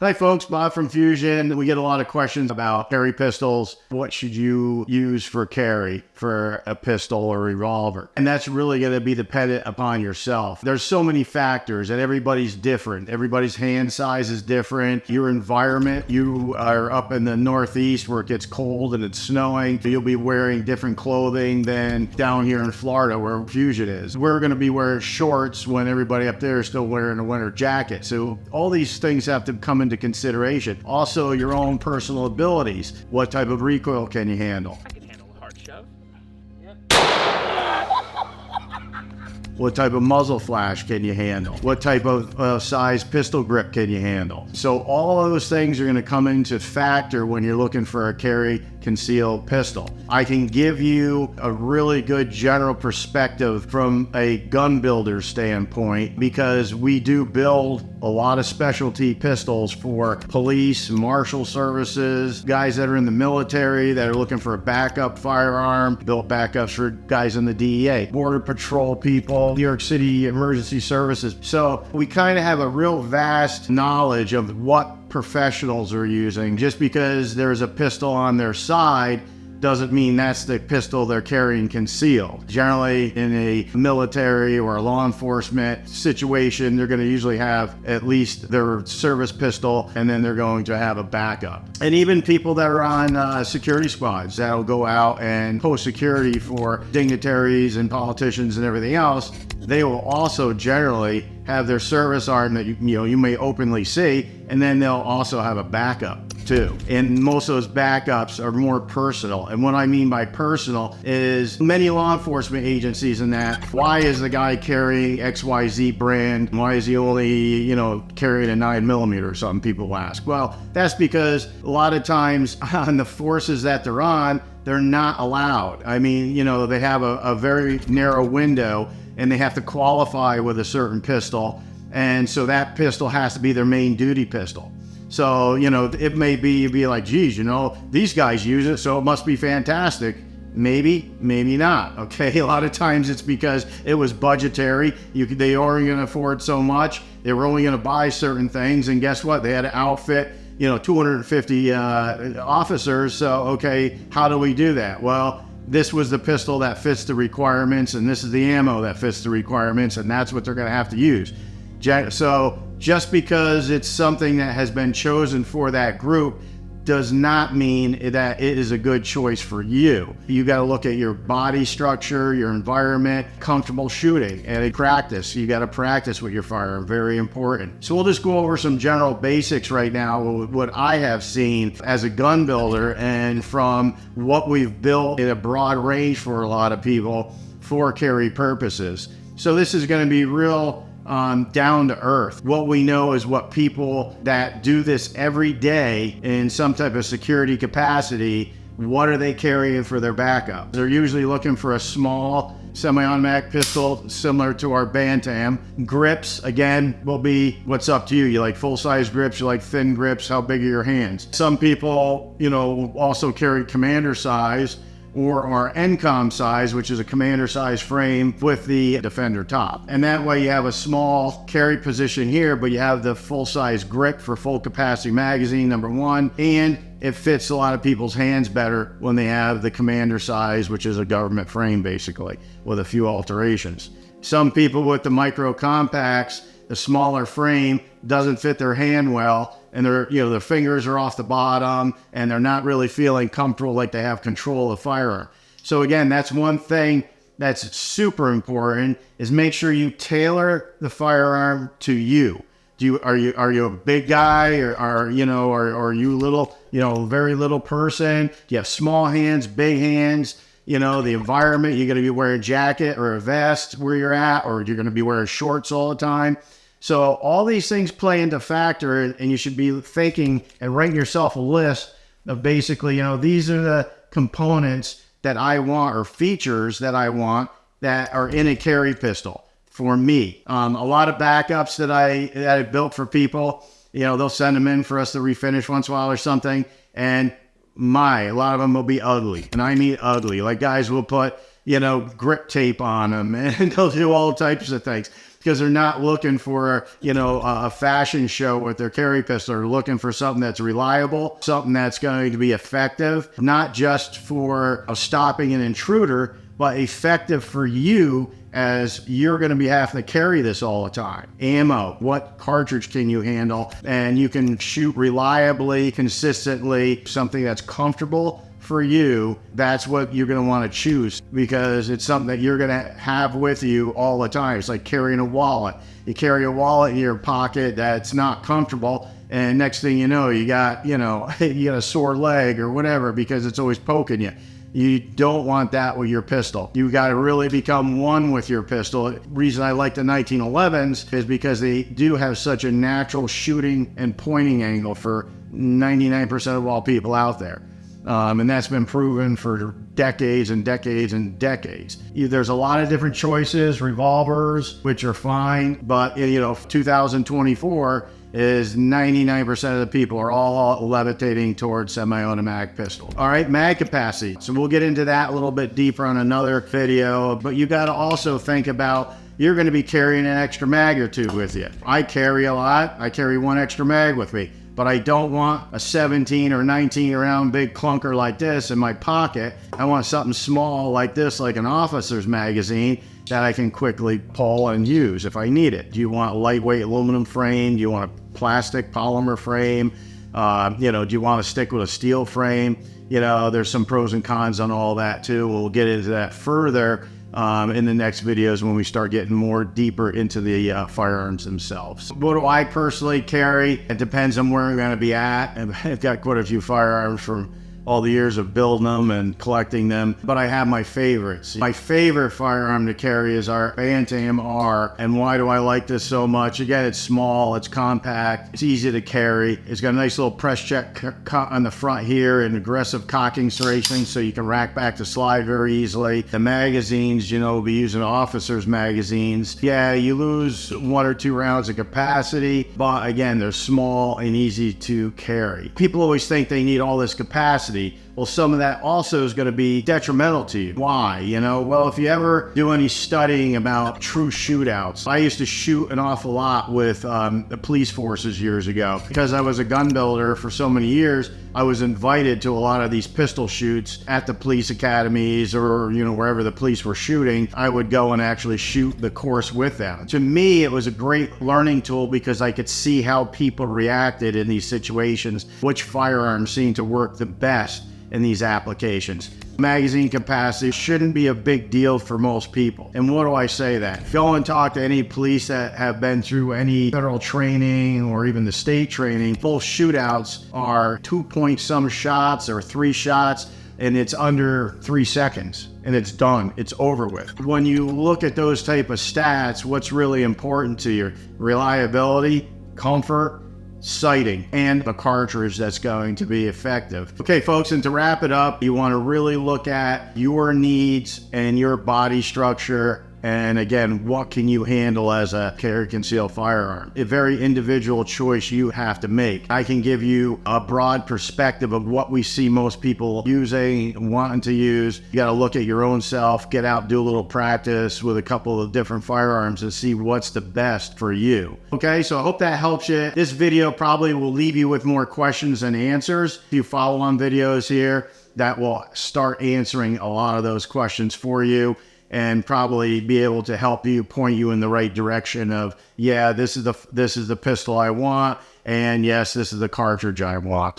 Hi folks, Bob from Fusion. We get a lot of questions about carry pistols. What should you use for carry for a pistol or revolver? And that's really going to be dependent upon yourself. There's so many factors and everybody's different. Everybody's hand size is different. Your environment, you are up in the Northeast where it gets cold and it's snowing. You'll be wearing different clothing than down here in Florida where Fusion is. We're going to be wearing shorts when everybody up there is still wearing a winter jacket. So all these things have to come into consideration. Also, your own personal abilities. What type of recoil can you handle? I can handle a hard shove. What type of muzzle flash can you handle? What type of size pistol grip can you handle? So all of those things are going to come into factor when you're looking for a carry concealed pistol. I can give you a really good general perspective from a gun builder standpoint because we do build a lot of specialty pistols for police, marshal services, guys that are in the military that are looking for a backup firearm, built backups for guys in the DEA, border patrol people, New York City emergency services. So we kind of have a real vast knowledge of what professionals are using. Just because there's a pistol on their side doesn't mean that's the pistol they're carrying concealed. Generally, in a military or a law enforcement situation, they're going to usually have at least their service pistol, and then they're going to have a backup. And even people that are on security squads that'll go out and post security for dignitaries and politicians and everything else, they will also generally have their service arm that you may openly see, and then they'll also have a backup too. And most of those backups are more personal. And what I mean by personal is many law enforcement agencies in that, why is the guy carrying XYZ brand? Why is he only, carrying a 9mm, some people ask. Well, that's because a lot of times on the forces that they're on, they're not allowed. I mean, they have a very narrow window and they have to qualify with a certain pistol. And so that pistol has to be their main duty pistol. So, it may be like, geez, these guys use it, so it must be fantastic. Maybe, maybe not. Okay. A lot of times it's because it was budgetary. They were going to afford so much. They were only going to buy certain things. And guess what? They had to outfit, 250 officers. So, okay, how do we do that? Well, this was the pistol that fits the requirements, and this is the ammo that fits the requirements, and that's what they're going to have to use. So just because it's something that has been chosen for that group does not mean that it is a good choice for you. You got to look at your body structure, your environment, comfortable shooting, and practice. You got to practice with your firearm, very important. So we'll just go over some general basics right now, what I have seen as a gun builder and from what we've built in a broad range for a lot of people for carry purposes. So this is going to be real down to earth. What we know is what people that do this every day in some type of security capacity, what are they carrying for their backup? They're usually looking for a small semi-automatic pistol similar to our Bantam. Grips, again, will be what's up to you. You like full-size grips, you like thin grips, how big are your hands? Some people, also carry commander size or our NCOM size, which is a commander size frame with the Defender top. And that way you have a small carry position here, but you have the full size grip for full capacity magazine, number one, and it fits a lot of people's hands better when they have the commander size, which is a government frame basically, with a few alterations. Some people with the micro compacts, the smaller frame doesn't fit their hand well, and their fingers are off the bottom and they're not really feeling comfortable like they have control of the firearm. So again, that's one thing that's super important, is make sure you tailor the firearm to you. Are you a big guy, or are you little, very little person? Do you have small hands, big hands? The environment, you're going to be wearing a jacket or a vest where you're at, or you're going to be wearing shorts all the time. So all these things play into factor, and you should be thinking and writing yourself a list of basically, these are the components that I want, or features that I want, that are in a carry pistol for me. A lot of backups that I built for people, they'll send them in for us to refinish once in a while or something, and a lot of them will be ugly, and I mean ugly. Like guys will put, grip tape on them, and they'll do all types of things. because they're not looking for, you know, a fashion show with their carry pistol. They're looking for something that's reliable, something that's going to be effective, not just for stopping an intruder, but effective for you as you're going to be having to carry this all the time. Ammo, what cartridge can you handle? And you can shoot reliably, consistently, something that's comfortable for you. That's what you're going to want to choose, because it's something that you're going to have with you all the time. It's like carrying a wallet. You carry a wallet in your pocket that's not comfortable, and next thing you know, you got, you know, you got a sore leg or whatever because it's always poking you. You don't want that with your pistol. You got to really become one with your pistol. The reason I like the 1911s is because they do have such a natural shooting and pointing angle for 99% of all people out there. And that's been proven for decades and decades and decades. There's a lot of different choices, revolvers, which are fine, but you know, 2024 is 99% of the people are all levitating towards semi-automatic pistol. All right, mag capacity. So we'll get into that a little bit deeper on another video, but you got to also think about, you're going to be carrying an extra mag or two with you. I carry a lot. I carry one extra mag with me, but I don't want a 17 or 19 round big clunker like this in my pocket. I want something small like this, like an officer's magazine, that I can quickly pull and use if I need it. Do you want a lightweight aluminum frame? Do you want a plastic polymer frame? You know, do you want to stick with a steel frame? You know, there's some pros and cons on all that too. We'll get into that further in the next videos when we start getting more deeper into the firearms themselves. What do I personally carry? It depends on where I'm going to be at. I've got quite a few firearms from all the years of building them and collecting them, but I have my favorites. My favorite firearm to carry is our Bantam R. And why do I like this so much? Again, it's small, it's compact, it's easy to carry. It's got a nice little press check on the front here and aggressive cocking serration, so you can rack back the slide very easily. The magazines, you know, we'll be using officers' magazines. Yeah, you lose 1 or 2 rounds of capacity, but again, they're small and easy to carry. People always think they need all this capacity. Well, some of that also is going to be detrimental to you. Why? You know, well, if you ever do any studying about true shootouts, I used to shoot an awful lot with the police forces years ago. Because I was a gun builder for so many years, I was invited to a lot of these pistol shoots at the police academies or, you know, wherever the police were shooting. I would go and actually shoot the course with them. To me, it was a great learning tool because I could see how people reacted in these situations, which firearms seemed to work the best in these applications. Magazine capacity shouldn't be a big deal for most people. And what do I say that? Go and talk to any police that have been through any federal training or even the state training. Both shootouts are 2 some shots or 3 shots, and it's under 3 seconds and it's done. It's over with. When you look at those type of stats, what's really important to you? Reliability, comfort, sighting, and a cartridge that's going to be effective. Okay, folks, and to wrap it up, you want to really look at your needs and your body structure. And again, what can you handle as a carry concealed firearm? A very individual choice you have to make. I can give you a broad perspective of what we see most people using, wanting to use. You got to look at your own self, get out, do a little practice with a couple of different firearms and see what's the best for you. Okay, so I hope that helps you. This video probably will leave you with more questions than answers. If you follow on videos here, that will start answering a lot of those questions for you, and probably be able to help you, point you in the right direction of, yeah, this is the pistol I want, and yes, this is the cartridge I want.